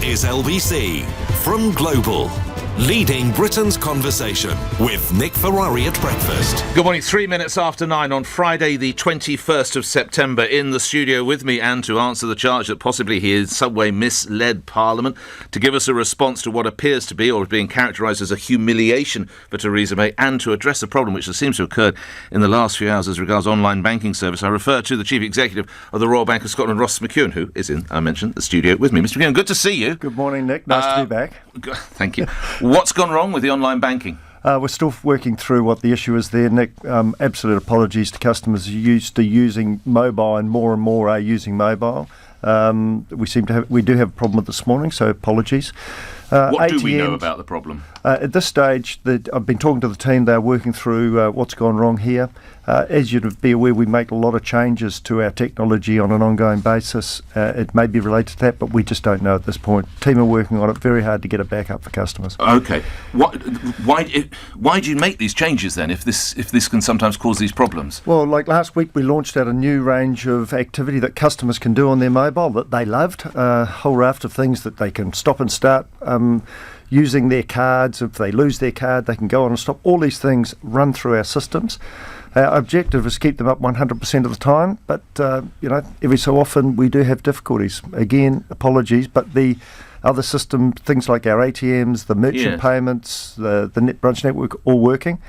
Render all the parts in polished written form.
is LBC from Global, leading Britain's conversation with Nick Ferrari at breakfast. Good morning, 3 minutes after 9 on Friday the 21st of September. In the studio with me and to answer the charge that possibly he in some way misled Parliament, to give us a response to what appears to be or is being characterised as a humiliation for Theresa May, and to address a problem which seems to have occurred in the last few hours as regards online banking service. I refer to the Chief Executive of the Royal Bank of Scotland, Ross McEwan, who is in, I mentioned, the studio with me. Mr McEwan, good to see you. Good morning, Nick. Nice to be back. Thank you. What's gone wrong with the online banking? We're still working through what the issue is there, Nick. Absolute apologies to customers who used to using mobile, and more are using mobile. We do have a problem with this morning, so apologies. What ATMs, do we know about the problem? At this stage, I've been talking to the team. They're working through what's gone wrong here. As you'd be aware, we make a lot of changes to our technology on an ongoing basis. It may be related to that, but we just don't know at this point. Team are working on it very hard to get it back up for customers. Okay. Why do you make these changes then, if this can sometimes cause these problems? Well, like last week, we launched out a new range of activity that customers can do on their mobile that they loved. A whole raft of things that they can stop and start using their cards. If they lose their card, they can go on and stop. All these things run through our systems. Our objective is to keep them up 100% of the time, but every so often we do have difficulties. Again, apologies, but the other system, things like our ATMs, the merchant payments, the net branch network, all working.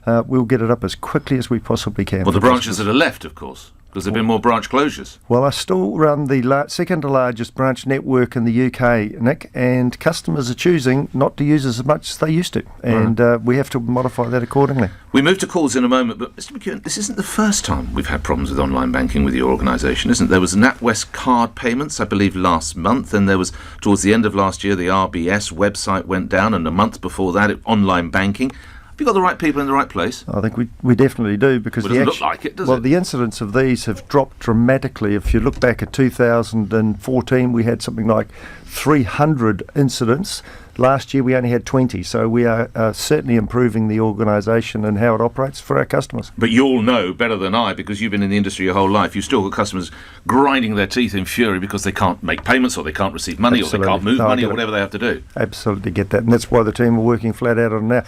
We'll get it up as quickly as we possibly can. Well, the branches that are left, of course, because there have been more branch closures. Well, I still run the second largest branch network in the UK, Nick, and customers are choosing not to use as much as they used to, and we have to modify that accordingly. We move to calls in a moment, but Mr McEwan, this isn't the first time we've had problems with online banking with your organisation, isn't it? There was NatWest card payments, I believe, last month, and there was, towards the end of last year, the RBS website went down, and a month before that, online banking. Have you got the right people in the right place? I think we definitely do, because it doesn't look like it, does it? The incidence of these have dropped dramatically. If you look back at 2014, we had something like 300 incidents. Last year we only had 20, so we are certainly improving the organisation and how it operates for our customers. But you'll know better than I, because you've been in the industry your whole life. You've still got customers grinding their teeth in fury because they can't make payments, or they can't receive money, or they can't move money, or whatever they have to do. Absolutely get that, and that's why the team are working flat out on it now.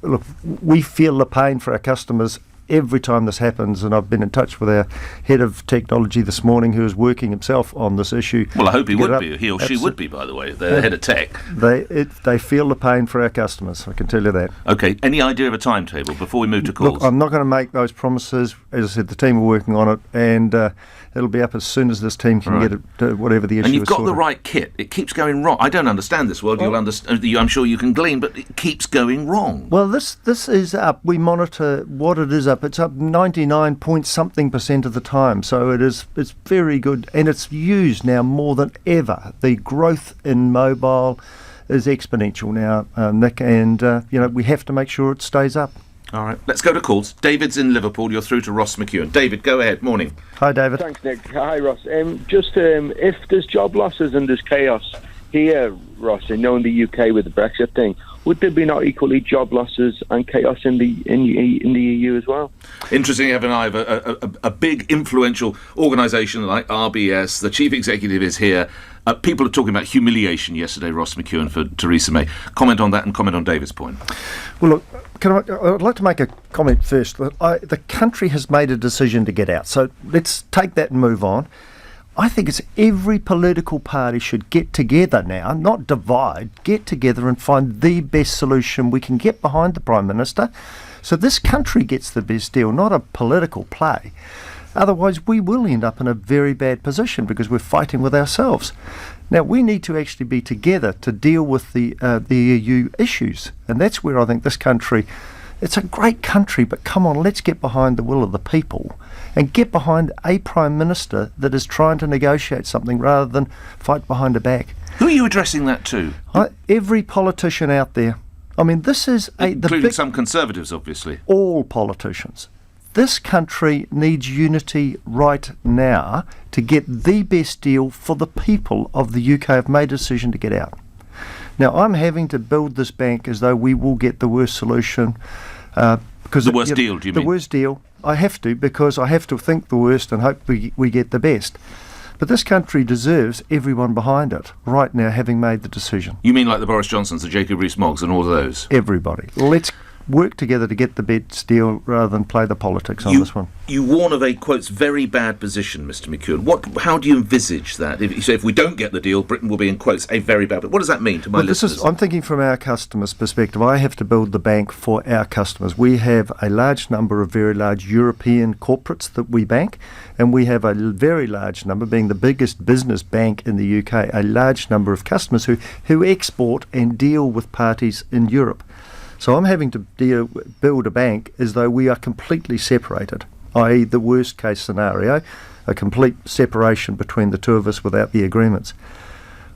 Look, we feel the pain for our customers every time this happens, and I've been in touch with our head of technology this morning, who is working himself on this issue. Well, I hope he would be. He or she would be, by the way. They're the head of tech. They feel the pain for our customers, I can tell you that. Okay, any idea of a timetable before we move to calls? Look, I'm not going to make those promises. As I said, the team are working on it, and it'll be up as soon as this team can get it to whatever the issue is. And you've got the right kit. It keeps going wrong. I don't understand this world. You'll understand. I'm sure you can glean, but it keeps going wrong. Well, this is up. We monitor what it is up. It's up 99 point something% of the time, so it's very good, and it's used now more than ever. The growth in mobile is exponential now, Nick, and we have to make sure it stays up. All right, let's go to calls. David's in Liverpool. You're through to Ross McEwan. David, go ahead. Morning. Hi, David. Thanks, Nick. Hi, Ross. If there's job losses and there's chaos here, Ross, and knowing the UK with the Brexit thing, would there be not equally job losses and chaos in the EU as well? Interesting, Evan. I have a big influential organisation like RBS. The chief executive is here. People are talking about humiliation yesterday, Ross McEwan, for Theresa May. Comment on that and comment on David's point. Well, look, I'd like to make a comment first. The country has made a decision to get out, so let's take that and move on. I think it's every political party should get together now, not divide, get together and find the best solution we can get behind the Prime Minister, so this country gets the best deal, not a political play. Otherwise, we will end up in a very bad position because we're fighting with ourselves. Now, we need to actually be together to deal with the EU issues, and that's where I think this country, it's a great country, but come on, let's get behind the will of the people and get behind a Prime Minister that is trying to negotiate something rather than fight behind her back. Who are you addressing that to? Every politician out there. I mean, this is including some Conservatives, obviously. All politicians. This country needs unity right now to get the best deal for the people of the UK have made a decision to get out. Now, I'm having to build this bank as though we will get the worst solution. The worst deal, do you mean? The worst deal. I have to, because I have to think the worst and hope we get the best. But this country deserves everyone behind it right now, having made the decision. You mean like the Boris Johnsons, the Jacob Rees-Moggs and all of those? Everybody. Let's work together to get the best deal rather than play the politics on this one. You warn of a, quotes, very bad position, Mr McEwan. How do you envisage that? If we don't get the deal, Britain will be, in quotes, a very bad... What does that mean to my listeners? I'm thinking from our customers' perspective. I have to build the bank for our customers. We have a large number of very large European corporates that we bank, and we have a very large number, being the biggest business bank in the UK, a large number of customers who export and deal with parties in Europe. So I'm having to build a bank as though we are completely separated, i.e. the worst case scenario, a complete separation between the two of us without the agreements.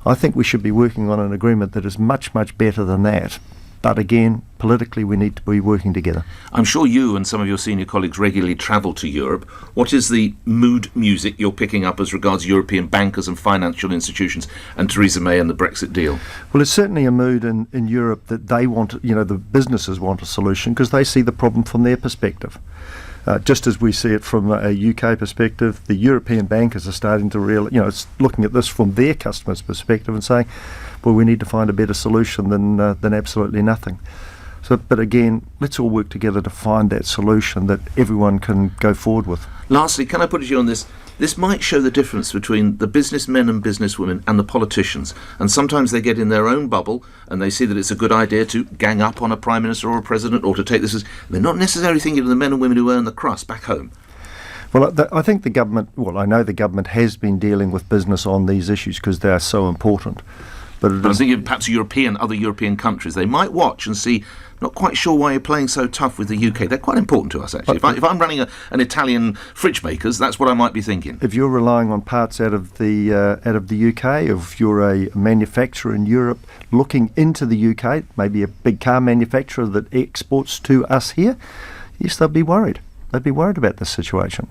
I think we should be working on an agreement that is much, much better than that. But again, politically we need to be working together. I'm sure you and some of your senior colleagues regularly travel to Europe. What is the mood music you're picking up as regards European bankers and financial institutions and Theresa May and the Brexit deal? Well, it's certainly a mood in Europe that they want, the businesses want a solution because they see the problem from their perspective. Just as we see it from a UK perspective, the European bankers are starting to looking at this from their customers' perspective and saying, well, we need to find a better solution than absolutely nothing. But again, let's all work together to find that solution that everyone can go forward with. Lastly, can I put it to you on this? This might show the difference between the businessmen and businesswomen and the politicians. And sometimes they get in their own bubble and they see that it's a good idea to gang up on a prime minister or a president or to take this as... They're not necessarily thinking of the men and women who earn the crust back home. Well, I think the government... Well, I know the government has been dealing with business on these issues because they are so important. But I'm thinking perhaps other European countries, they might watch and see, not quite sure why you're playing so tough with the UK. They're quite important to us, actually. If I'm running an Italian fridge makers, that's what I might be thinking. If you're relying on parts out of the UK, if you're a manufacturer in Europe looking into the UK, maybe a big car manufacturer that exports to us here, yes, they'll be worried. They'd be worried about this situation.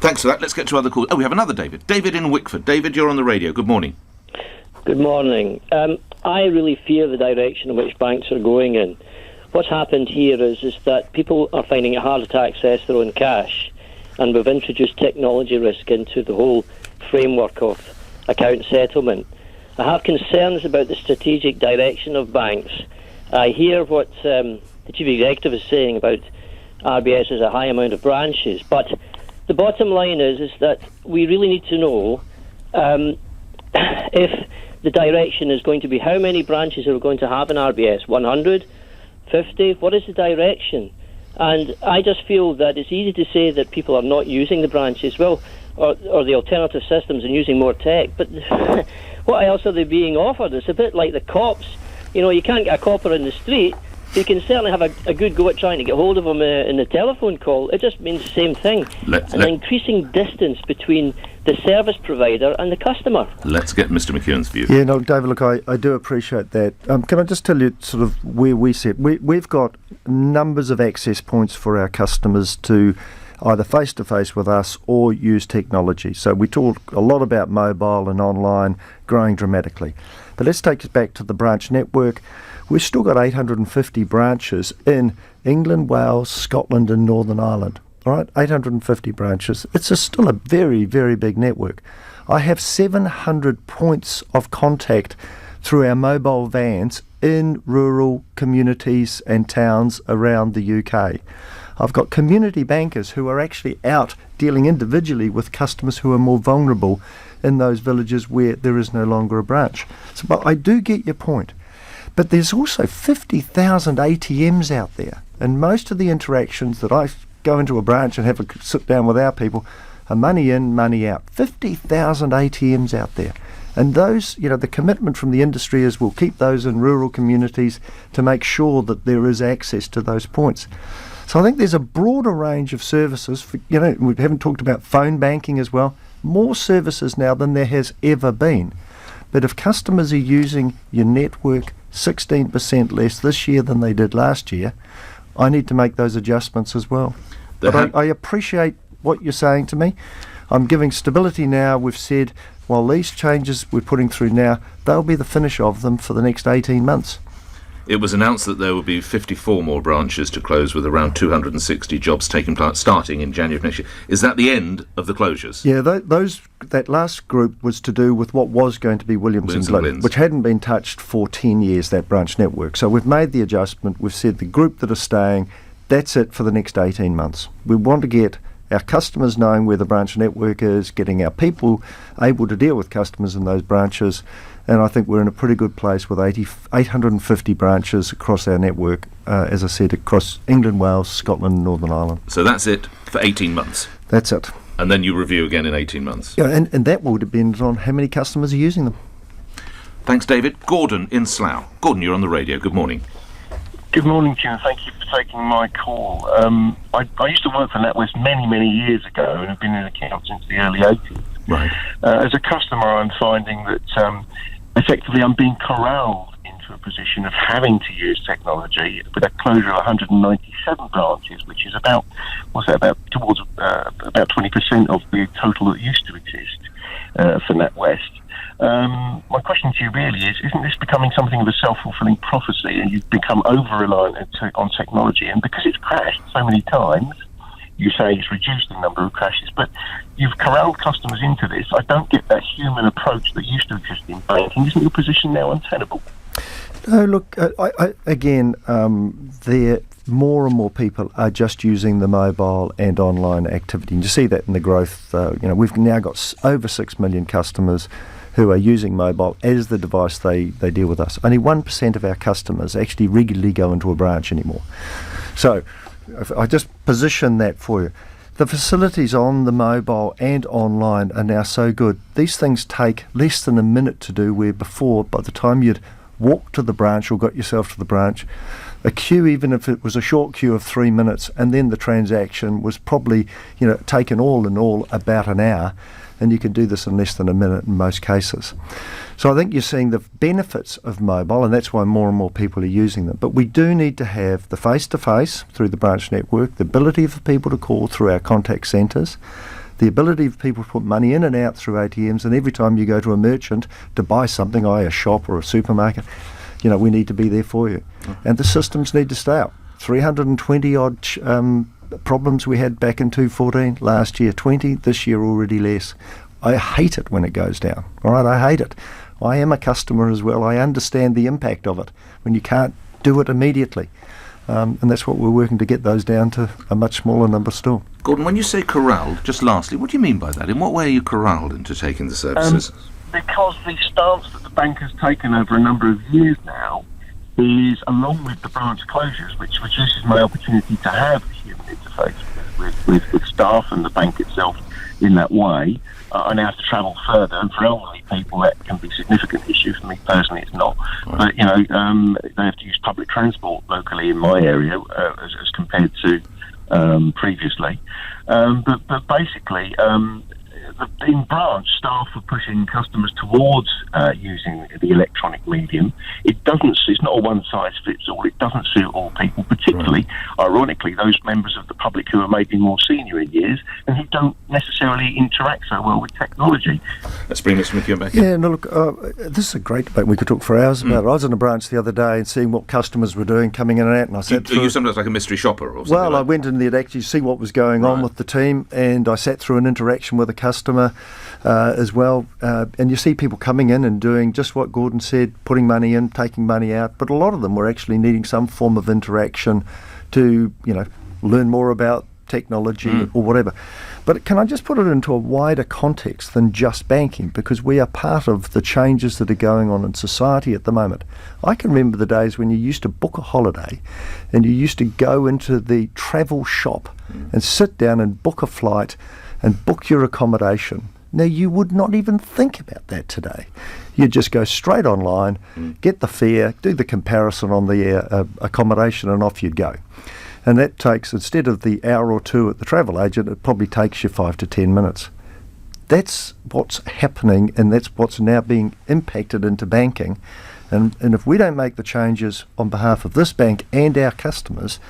Thanks for that. Let's get to other calls. Oh, we have another David. David in Wickford. David, you're on the radio. Good morning. Good morning. I really fear the direction in which banks are going in. What's happened here is that people are finding it harder to access their own cash, and we've introduced technology risk into the whole framework of account settlement. I have concerns about the strategic direction of banks. I hear what the chief executive is saying about RBS as a high amount of branches, but the bottom line is that we really need to know if the direction is going to be how many branches are we going to have in RBS? 100? 50? What is the direction? And I just feel that it's easy to say that people are not using the branches, or the alternative systems and using more tech, but what else are they being offered? It's a bit like the cops. You can't get a copper in the street, but you can certainly have a good go at trying to get hold of them in the telephone call. It just means the same thing. An increasing distance between the service provider and the customer. Let's get Mr McEwan's view. Yeah, no, David, look, I do appreciate that. Can I just tell you sort of where we sit? We've got numbers of access points for our customers to either face-to-face with us or use technology. So we talk a lot about mobile and online growing dramatically. But let's take us back to the branch network. We've still got 850 branches in England, Wales, Scotland and Northern Ireland. All right, 850 branches. It's still a very, very big network. I have 700 points of contact through our mobile vans in rural communities and towns around the UK. I've got community bankers who are actually out dealing individually with customers who are more vulnerable in those villages where there is no longer a branch. So, but I do get your point. But there's also 50,000 ATMs out there, and most of the interactions that I go into a branch and have a sit down with our people are money in, money out. 50,000 ATMs out there. And those, the commitment from the industry is we'll keep those in rural communities to make sure that there is access to those points. So I think there's a broader range of services. We haven't talked about phone banking as well. More services now than there has ever been. But if customers are using your network 16% less this year than they did last year, I need to make those adjustments as well. But I appreciate what you're saying to me. I'm giving stability now. We've said, while these changes we're putting through now, they'll be the finish of them for the next 18 months. It was announced that there would be 54 more branches to close, with around 260 jobs taking place starting in January of next year. Is that the end of the closures? Yeah, that last group was to do with what was going to be Williams & Glynn, which hadn't been touched for 10 years, that branch network. So we've made the adjustment. We've said the group that are staying, that's it for the next 18 months. We want to get our customers knowing where the branch network is, getting our people able to deal with customers in those branches, and I think we're in a pretty good place with 850 branches across our network, as I said, across England, Wales, Scotland and Northern Ireland. So that's it for 18 months? That's it. And then you review again in 18 months? Yeah, and that will depend on how many customers are using them. Thanks, David. Gordon in Slough. Gordon, you're on the radio. Good morning. Good morning, Jim. Thank you for taking my call. I used to work for NatWest many, many years ago and have been in accounts since the early 80s. Right. As a customer, I'm finding that effectively I'm being corralled into a position of having to use technology with a closure of 197 branches, which is about 20% of the total that used to exist for NatWest. My question to you really is, isn't this becoming something of a self-fulfilling prophecy, and you've become over-reliant on technology? And because it's crashed so many times, you say it's reduced the number of crashes, but you've corralled customers into this. I don't get that human approach that used to exist in banking. Isn't your position now untenable? No, look, there more and more people are just using the mobile and online activity. And you see that in the growth. We've now got over 6 million customers who are using mobile as the device they deal with us. Only 1% of our customers actually regularly go into a branch anymore. So if I just position that for you. The facilities on the mobile and online are now so good. These things take less than a minute to do, where before, by the time you'd walked to the branch or got yourself to the branch, a queue, even if it was a short queue of 3 minutes, and then the transaction was probably, taken all in all about an hour, and you can do this in less than a minute in most cases. So I think you're seeing the benefits of mobile, and that's why more and more people are using them. But we do need to have the face-to-face through the branch network, the ability for people to call through our contact centres, the ability for people to put money in and out through ATMs, and every time you go to a merchant to buy something, a shop or a supermarket, we need to be there for you. And the systems need to stay up. 320 odd problems we had back in 2014, last year 20, this year already less. I hate it when it goes down. All right, I hate it. I am a customer as well. I understand the impact of it when you can't do it immediately. And that's what we're working to get those down to a much smaller number still. Gordon, when you say corralled, just lastly, what do you mean by that? In what way are you corralled into taking the services? Because the stance that the bank has taken over a number of years now is, along with the branch closures, which reduces my opportunity to have a human interface with staff and the bank itself in that way. I now have to travel further, and for elderly people that can be a significant issue. For me personally, it's not. Right. But they have to use public transport locally in my area as compared to previously. But basically, in branch, staff are pushing customers towards using the electronic medium. It's not a one-size-fits-all. It doesn't suit all people, particularly, ironically, those members of the public who are maybe more senior in years and who don't necessarily interact so well with technology. Let's bring Mr. McEwan back. Yeah, no, look, this is a great debate. We could talk for hours about it. I was in a branch the other day and seeing what customers were doing, coming in and out, and I sat through... Are you sometimes like a mystery shopper or something? Well, I went in there to actually see what was going on with the team, and I sat through an interaction with a customer as well, and you see people coming in and doing just what Gordon said, putting money in, taking money out, but a lot of them were actually needing some form of interaction to, learn more about technology or whatever. But can I just put it into a wider context than just banking, because we are part of the changes that are going on in society at the moment. I can remember the days when you used to book a holiday and you used to go into the travel shop and sit down and book a flight and book your accommodation. Now, you would not even think about that today. You'd just go straight online, get the fare, do the comparison on the accommodation, and off you'd go. And that takes, instead of the hour or two at the travel agent, it probably takes you 5 to 10 minutes. That's what's happening, and that's what's now being impacted into banking. And if we don't make the changes on behalf of this bank and our customers,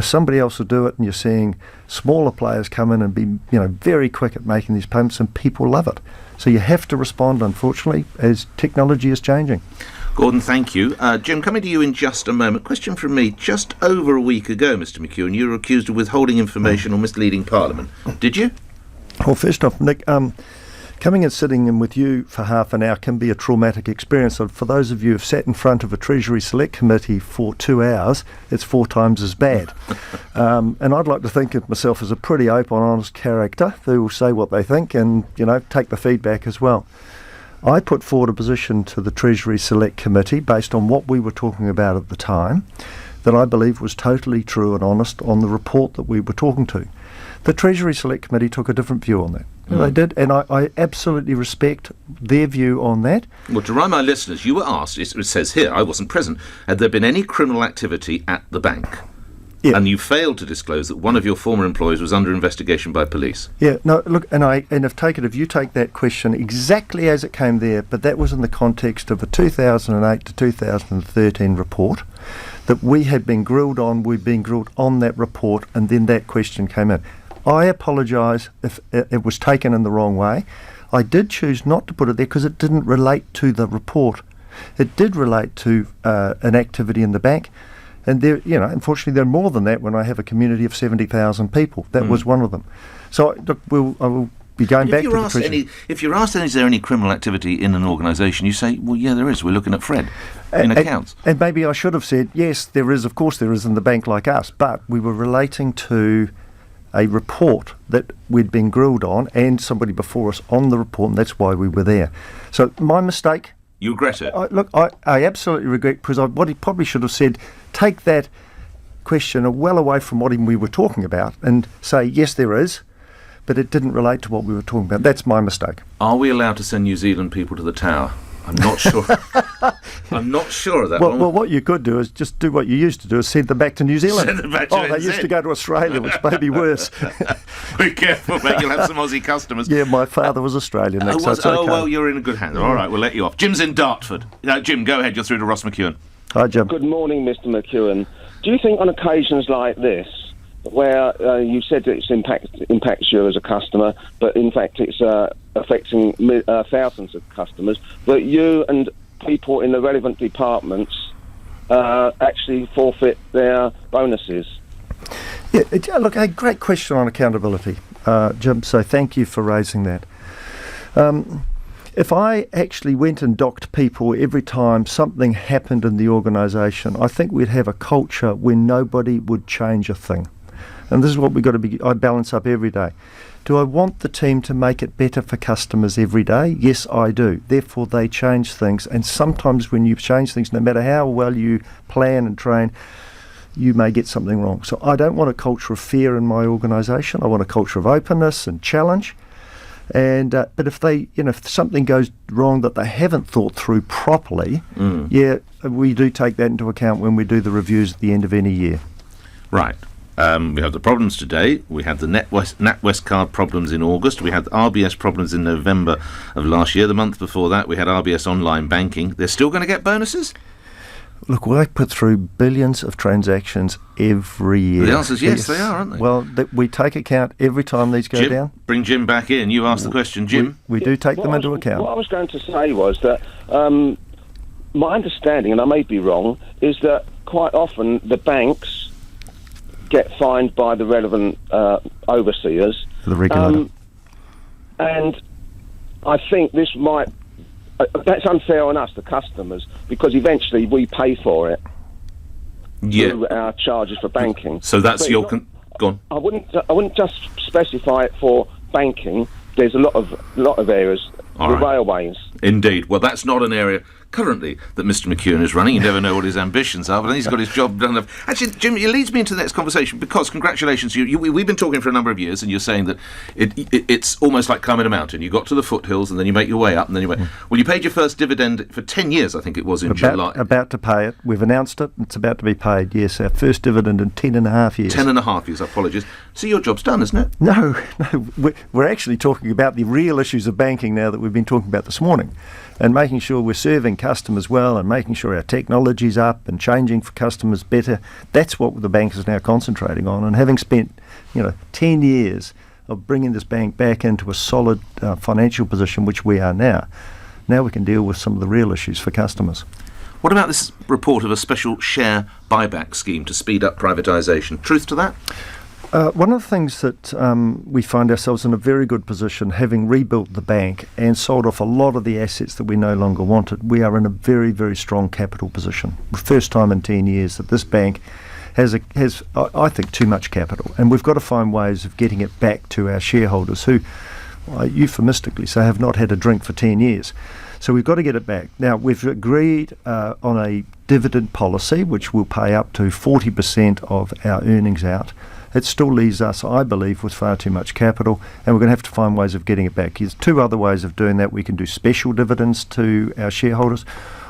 somebody else will do it, and you're seeing smaller players come in and be, very quick at making these payments, and people love it. So you have to respond, unfortunately, as technology is changing. Gordon, thank you. Jim, coming to you in just a moment. Question from me. Just over a week ago, Mr McEwan, you were accused of withholding information or misleading Parliament. Did you? Well, first off, Nick, coming and sitting in with you for half an hour can be a traumatic experience. So for those of you who've sat in front of a Treasury Select Committee for 2 hours, it's 4 times as bad. And I'd like to think of myself as a pretty open, honest character who will say what they think and, take the feedback as well. I put forward a position to the Treasury Select Committee based on what we were talking about at the time that I believe was totally true and honest on the report that we were talking to. The Treasury Select Committee took a different view on that. They did, and I absolutely respect their view on that. Well, to remind my listeners, you were asked, it says here, I wasn't present, had there been any criminal activity at the bank? Yeah. And you failed to disclose that one of your former employees was under investigation by police. Yeah, no, look, if you take that question exactly as it came there, but that was in the context of a 2008 to 2013 report that we had been grilled on, we'd been grilled on that report, and then that question came in. I apologise if it was taken in the wrong way. I did choose not to put it there because it didn't relate to the report. It did relate to an activity in the bank. And there, unfortunately, there are more than that when I have a community of 70,000 people. That was one of them. So, look, I will be going back to the Treasury. If you're asked, is there any criminal activity in an organisation, you say, well, yeah, there is. We're looking at Fred in accounts. And maybe I should have said, yes, there is. Of course, there is in the bank like us. But we were relating to a report that we'd been grilled on and somebody before us on the report, and that's why we were there. So my mistake. You regret it? I absolutely regret, because what he probably should have said, take that question well away from what we were talking about and say, yes, there is, but it didn't relate to what we were talking about. That's my mistake. Are we allowed to send New Zealand people to the Tower? I'm not sure. I'm not sure of that. Well, what you could do is just do what you used to do, is send them back to New Zealand. Send them back to they used to go to Australia, which may be worse. Be careful, mate. You'll have some Aussie customers. Yeah, my father was Australian. So it's okay. Well, you're in a good hands. All right, we'll let you off. Jim's in Dartford. Jim, go ahead. You're through to Ross McEwan. Hi, Jim. Good morning, Mr. McEwan. Do you think on occasions like this, where you said that it impacts you as a customer, but in fact it's affecting thousands of customers, that you and people in the relevant departments actually forfeit their bonuses? Yeah, look, a great question on accountability, Jim, so thank you for raising that. If I actually went and docked people every time something happened in the organisation, I think we'd have a culture where nobody would change a thing. And this is what we've got to I balance up every day. Do I want the team to make it better for customers every day? Yes, I do. Therefore, they change things. And sometimes when you change things, no matter how well you plan and train, you may get something wrong. So I don't want a culture of fear in my organisation. I want a culture of openness and challenge. And but if something goes wrong that they haven't thought through properly, we do take that into account when we do the reviews at the end of any year. Right. We have the problems today. We had the NatWest card problems in August. We had the RBS problems in November of last year. The month before that, we had RBS online banking. They're still going to get bonuses? Look, we put through billions of transactions every year. The answer is yes, they are, aren't they? Well, we take account every time these go down. Bring Jim back in. You asked the question, Jim. We do take them into account. What I was going to say was that my understanding, and I may be wrong, is that quite often the banks get fined by the relevant overseers. The regulator. And I think this might... that's unfair on us, the customers, because eventually we pay for it through our charges for banking. So that's your... Go on. I wouldn't just specify it for banking. There's a lot of areas, railways. Indeed. Well, that's not an area currently that Mr McEwan is running. You never know what his ambitions are, but he's got his job done. Actually, Jim, it leads me into the next conversation, because congratulations to you. We've been talking for a number of years, and you're saying that it's almost like climbing a mountain. You got to the foothills, and then you make your way up, and then well, you paid your first dividend for 10 years, I think it was, in July. About to pay it. We've announced it. It's about to be paid, yes. Our first dividend in 10.5 years. 10.5 years, apologies. So your job's done, isn't it? No. We're actually talking about the real issues of banking now that we've been talking about this morning, and making sure we're serving customers well and making sure our technology's up and changing for customers better. That's what the bank is now concentrating on. And having spent 10 years of bringing this bank back into a solid financial position, which we are now we can deal with some of the real issues for customers. What about this report of a special share buyback scheme to speed up privatisation? Truth to that? One of the things that we find ourselves in a very good position, having rebuilt the bank and sold off a lot of the assets that we no longer wanted, we are in a very, very strong capital position. The first time in 10 years that this bank has I think, too much capital. And we've got to find ways of getting it back to our shareholders who, euphemistically say, have not had a drink for 10 years. So we've got to get it back. Now, we've agreed on a dividend policy which will pay up to 40% of our earnings out. It still leaves us, I believe, with far too much capital, and we're going to have to find ways of getting it back. There's two other ways of doing that. We can do special dividends to our shareholders,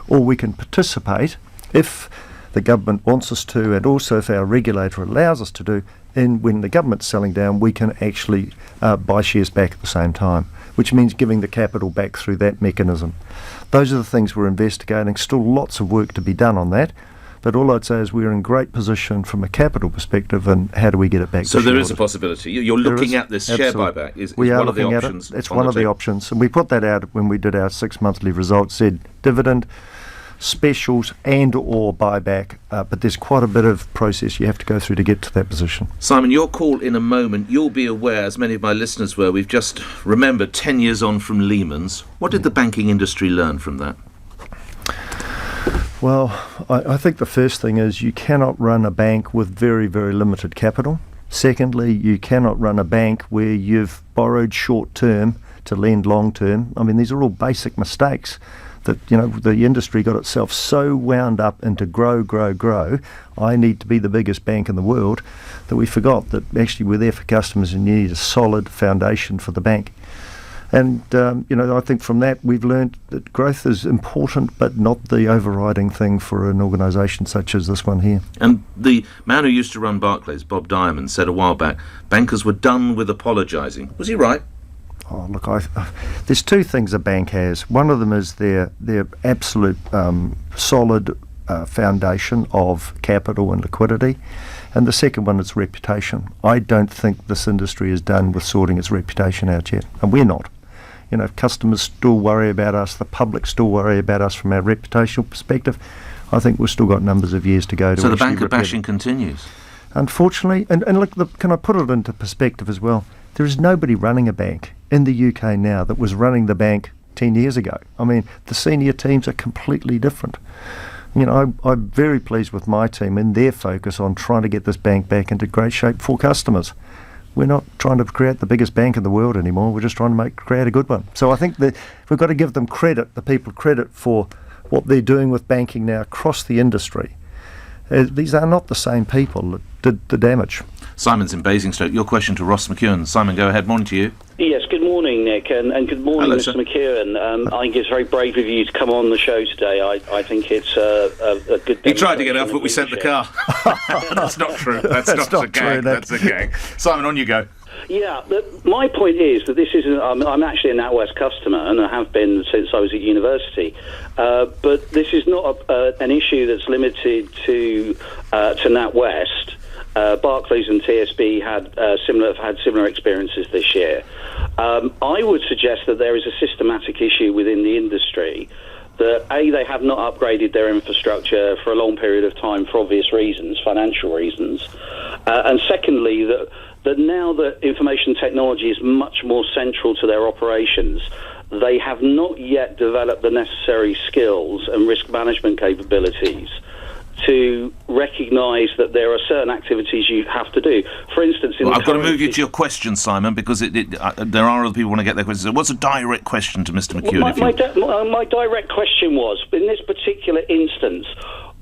or we can participate if the government wants us to, and also if our regulator allows us to do, and when the government's selling down, we can actually buy shares back at the same time, which means giving the capital back through that mechanism. Those are the things we're investigating. Still lots of work to be done on that. But all I'd say is we're in great position from a capital perspective, and how do we get it back? So there is a possibility. You're looking at this share buyback. Is one of the options? It's one of the options, and we put that out when we did our 6 monthly results. Said dividend, specials, and or buyback. But there's quite a bit of process you have to go through to get to that position. Simon, your call in a moment. You'll be aware, as many of my listeners were, we've just remembered 10 years on from Lehman's. What did the banking industry learn from that? Well, I think the first thing is you cannot run a bank with very, very limited capital. Secondly, you cannot run a bank where you've borrowed short term to lend long term. I mean, these are all basic mistakes that, the industry got itself so wound up into grow. I need to be the biggest bank in the world, that we forgot that actually we're there for customers and you need a solid foundation for the bank. And, I think from that we've learned that growth is important, but not the overriding thing for an organisation such as this one here. And the man who used to run Barclays, Bob Diamond, said a while back, bankers were done with apologising. Was he right? Oh, look, there's two things a bank has. One of them is their absolute solid foundation of capital and liquidity. And the second one is reputation. I don't think this industry is done with sorting its reputation out yet, and we're not. Customers still worry about us, the public still worry about us from our reputational perspective. I think we've still got numbers of years to go to. So the banker bashing continues? Unfortunately, and look, can I put it into perspective as well? There is nobody running a bank in the UK now that was running the bank 10 years ago. I mean, the senior teams are completely different. I'm very pleased with my team and their focus on trying to get this bank back into great shape for customers. We're not trying to create the biggest bank in the world anymore. We're just trying to create a good one. So I think that we've got to give them credit, the people credit for what they're doing with banking now across the industry. These are not the same people that did the damage. Simon's in Basingstoke. Your question to Ross McEwan. Simon, go ahead. Morning to you. Yes, good morning, Nick, and good morning, Hello, Mr. sir. McEwan. I think it's very brave of you to come on the show today. I think it's a good. He tried to get off, but we sent the car. That's not true. That's not a gag. That's a gag. Simon, on you go. Yeah, my point is that this isn't. I'm actually a NatWest customer, and I have been since I was at university. But this is not an issue that's limited to NatWest. Barclays and TSB have had similar experiences this year. I would suggest that there is a systematic issue within the industry that they have not upgraded their infrastructure for a long period of time for obvious reasons, financial reasons, and secondly that now that information technology is much more central to their operations, they have not yet developed the necessary skills and risk management capabilities to recognise that there are certain activities you have to do. For instance, I've got to move you to your question, Simon, because there are other people who want to get their questions. So what's a direct question to Mr. McEwan? My direct question was, in this particular instance,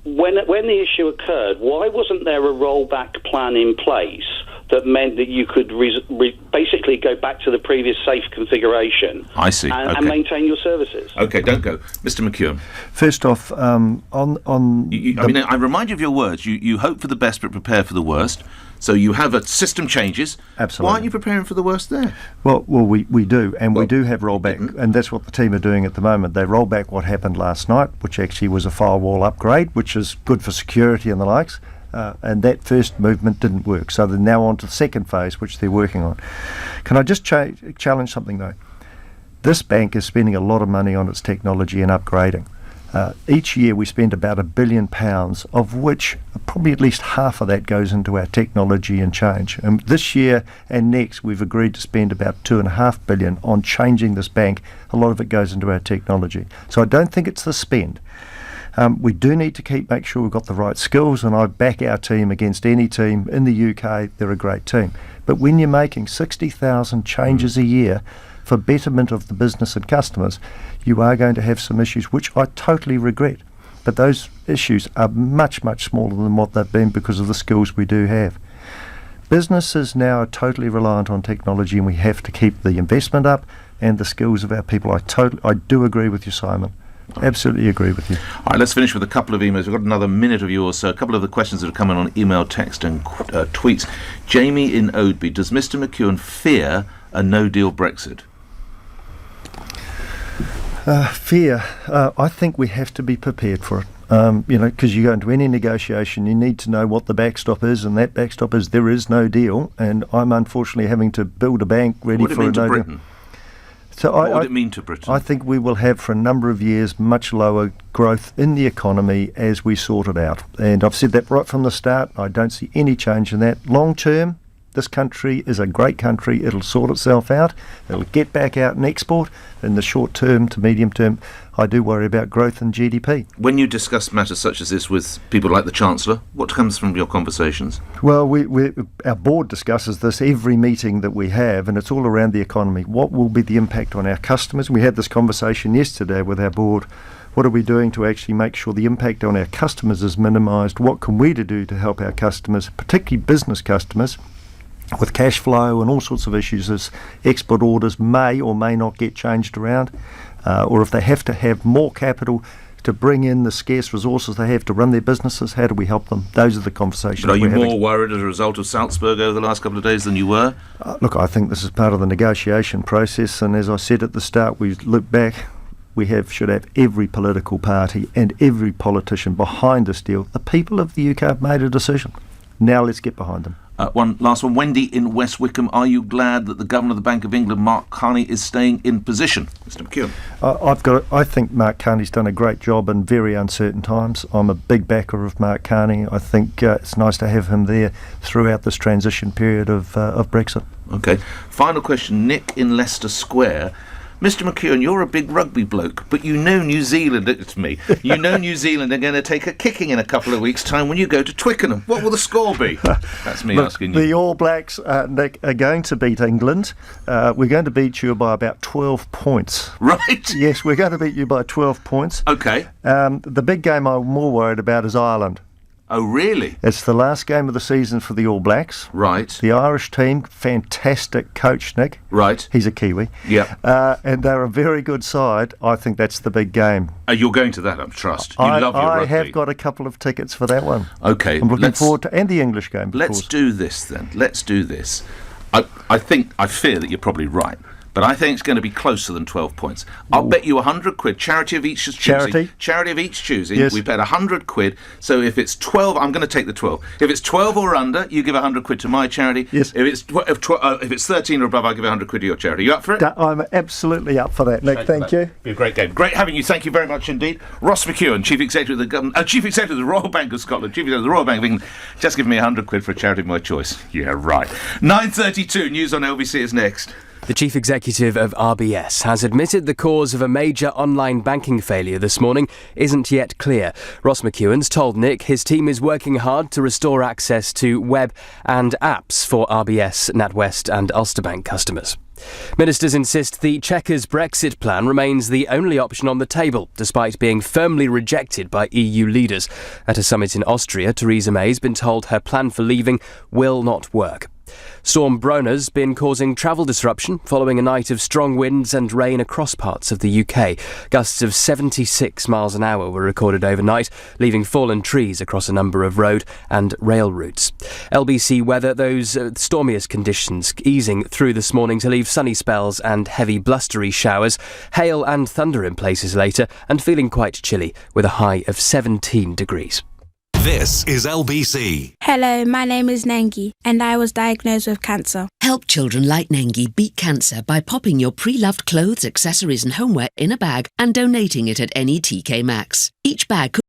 when the issue occurred, why wasn't there a rollback plan in place that meant that you could basically go back to the previous safe configuration? I see. And maintain your services? Okay, don't go. Mr. McEwan. First off, I remind you of your words. You hope for the best but prepare for the worst. So you have a system changes. Absolutely. Why aren't you preparing for the worst there? Well, we do, and we do have rollback, and that's what the team are doing at the moment. They roll back what happened last night, which actually was a firewall upgrade, which is good for security and the likes. And that first movement didn't work. So they're now on to the second phase, which they're working on. Can I just challenge something, though? This bank is spending a lot of money on its technology and upgrading. Each year we spend about £1 billion, of which probably at least half of that goes into our technology and change. And this year and next we've agreed to spend about £2.5 billion on changing this bank. A lot of it goes into our technology. So I don't think it's the spend. We do need to make sure we've got the right skills, and I back our team against any team in the UK. They're a great team. But when you're making 60,000 changes a year for betterment of the business and customers, you are going to have some issues, which I totally regret. But those issues are much, much smaller than what they've been because of the skills we do have. Businesses now are totally reliant on technology, and we have to keep the investment up and the skills of our people. I do agree with you, Simon. Absolutely agree with you. All right, let's finish with a couple of emails. We've got another minute of yours, so a couple of the questions that have come in on email, text and tweets. Jamie in Oadby, does Mr McEwan fear a no-deal Brexit? Fear. I think we have to be prepared for it. Because you go into any negotiation, you need to know what the backstop is, and that backstop is there is no deal. And I'm unfortunately having to build a bank ready for a no deal. So what would it mean to Britain? I think we will have for a number of years much lower growth in the economy as we sort it out. And I've said that right from the start. I don't see any change in that. Long term, this country is a great country. It'll sort itself out. It'll get back out and export. In the short term to medium term, I do worry about growth in GDP. When you discuss matters such as this with people like the Chancellor, what comes from your conversations? Well, our board discusses this every meeting that we have, and it's all around the economy. What will be the impact on our customers? We had this conversation yesterday with our board. What are we doing to actually make sure the impact on our customers is minimised? What can we do to help our customers, particularly business customers, with cash flow and all sorts of issues as export orders may or may not get changed around, or if they have to have more capital to bring in the scarce resources they have to run their businesses, how do we help them? Those are the conversations. But are you more worried as a result of Salzburg over the last couple of days than you were? Look, I think this is part of the negotiation process, and as I said at the start, we look back, should have every political party and every politician behind this deal. The people of the UK have made a decision. Now let's get behind them. One last one. Wendy in West Wickham, are you glad that the Governor of the Bank of England, Mark Carney, is staying in position? Mr McEwan. I think Mark Carney's done a great job in very uncertain times. I'm a big backer of Mark Carney. I think it's nice to have him there throughout this transition period of Brexit. OK. Final question. Nick in Leicester Square. Mr McEwan, you're a big rugby bloke, but you know New Zealand, it's me, you know New Zealand are going to take a kicking in a couple of weeks' time when you go to Twickenham. What will the score be? That's me asking you. The All Blacks, Nick, are going to beat England. We're going to beat you by about 12 points. Right. Yes, we're going to beat you by 12 points. OK. The big game I'm more worried about is Ireland. Oh, really? It's the last game of the season for the All Blacks. Right. The Irish team, fantastic coach, Nick. Right. He's a Kiwi. Yeah. And they're a very good side. I think that's the big game. You're going to that, I trust. You love your rugby. I have got a couple of tickets for that one. OK. I'm looking forward to, and the English game, of Let's course. do this, then. Let's do this. I fear that you're probably right. But I think it's going to be closer than 12 points. I'll bet you £100. Charity of each choosing. Charity of each choosing. Yes. We bet £100. So if it's 12, I'm going to take the 12. If it's 12 or under, you give £100 to my charity. Yes. If it's 13 or above, I give £100 to your charity. You up for it? I'm absolutely up for that, Nick. Thank you. Be a great game. Great having you. Thank you very much indeed. Ross McEwan, Chief Executive of the Royal Bank of Scotland, Chief Executive of the Royal Bank of England. Just give me £100 for a charity of my choice. Yeah, right. 9:32 news on LBC is next. The chief executive of RBS has admitted the cause of a major online banking failure this morning isn't yet clear. Ross McEwan's told Nick his team is working hard to restore access to web and apps for RBS, NatWest and Ulster Bank customers. Ministers insist the Chequers Brexit plan remains the only option on the table, despite being firmly rejected by EU leaders. At a summit in Austria, Theresa May's been told her plan for leaving will not work. Storm Brona's been causing travel disruption following a night of strong winds and rain across parts of the UK. Gusts of 76 miles an hour were recorded overnight, leaving fallen trees across a number of road and rail routes. LBC weather, those stormiest conditions easing through this morning to leave sunny spells and heavy blustery showers, hail and thunder in places later, and feeling quite chilly with a high of 17 degrees. This is LBC. Hello, my name is Nengi, and I was diagnosed with cancer. Help children like Nengi beat cancer by popping your pre-loved clothes, accessories and homeware in a bag and donating it at any TK Maxx. Each bag could